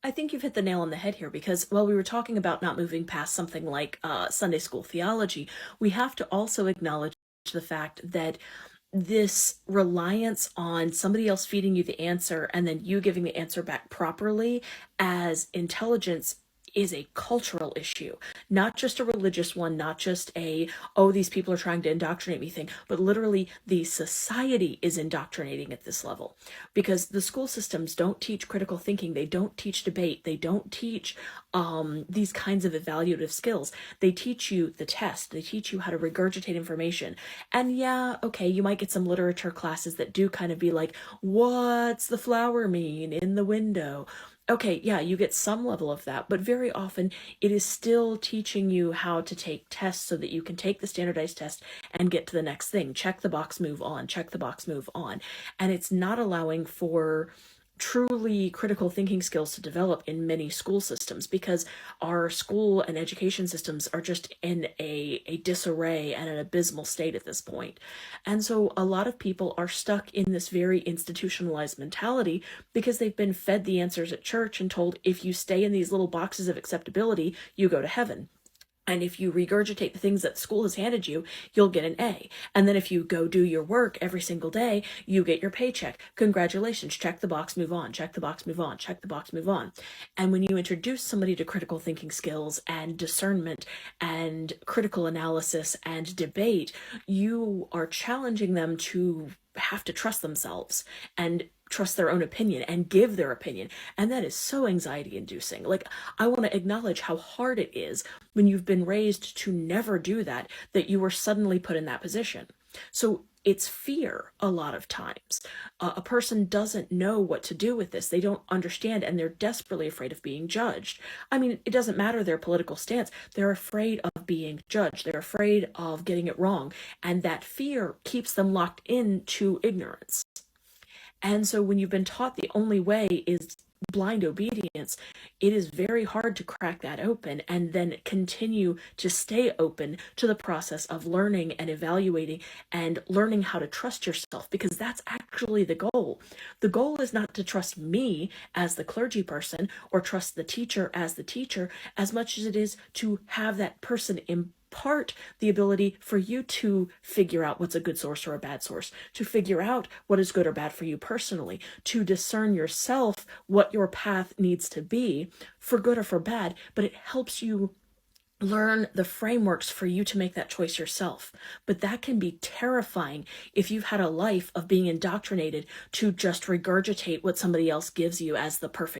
I think you've hit the nail on the head here because while we were talking about not moving past something like Sunday school theology, we have to also acknowledge the fact that this reliance on somebody else feeding you the answer and then you giving the answer back properly as intelligence is a cultural issue, not just a religious one, not just a, oh, these people are trying to indoctrinate me thing, but literally the society is indoctrinating at this level because the school systems don't teach critical thinking, they don't teach debate, they don't teach these kinds of evaluative skills. They teach you the test, they teach you how to regurgitate information. And yeah, okay, you might get some literature classes that do kind of be like, what's the flower mean in the window? Okay, yeah, you get some level of that, but very often it is still teaching you how to take tests so that you can take the standardized test and get to the next thing. Check the box, move on, check the box, move on. And it's not allowing for truly critical thinking skills to develop in many school systems because our school and education systems are just in a disarray and an abysmal state at this point. And so a lot of people are stuck in this very institutionalized mentality because they've been fed the answers at church and told if you stay in these little boxes of acceptability, you go to heaven. And if you regurgitate the things that school has handed you, you'll get an A. And then if you go do your work every single day, you get your paycheck. Congratulations, check the box, move on, check the box, move on, check the box, move on. And when you introduce somebody to critical thinking skills and discernment and critical analysis and debate, you are challenging them to have to trust themselves and trust their own opinion and give their opinion. And that is so anxiety inducing. Like, I want to acknowledge how hard it is when you've been raised to never do that, that you were suddenly put in that position. So it's fear a lot of times. A person doesn't know what to do with this. They don't understand and they're desperately afraid of being judged. I mean, it doesn't matter their political stance. They're afraid of being judged. They're afraid of getting it wrong. And that fear keeps them locked into ignorance. And so when you've been taught the only way is blind obedience, it is very hard to crack that open and then continue to stay open to the process of learning and evaluating and learning how to trust yourself, because that's actually the goal. The goal is not to trust me as the clergy person or trust the teacher as the teacher as much as it is to have that person impart the ability for you to figure out what's a good source or a bad source, to figure out what is good or bad for you personally, to discern yourself what your path needs to be for good or for bad, but it helps you learn the frameworks for you to make that choice yourself. But that can be terrifying if you've had a life of being indoctrinated to just regurgitate what somebody else gives you as the perfect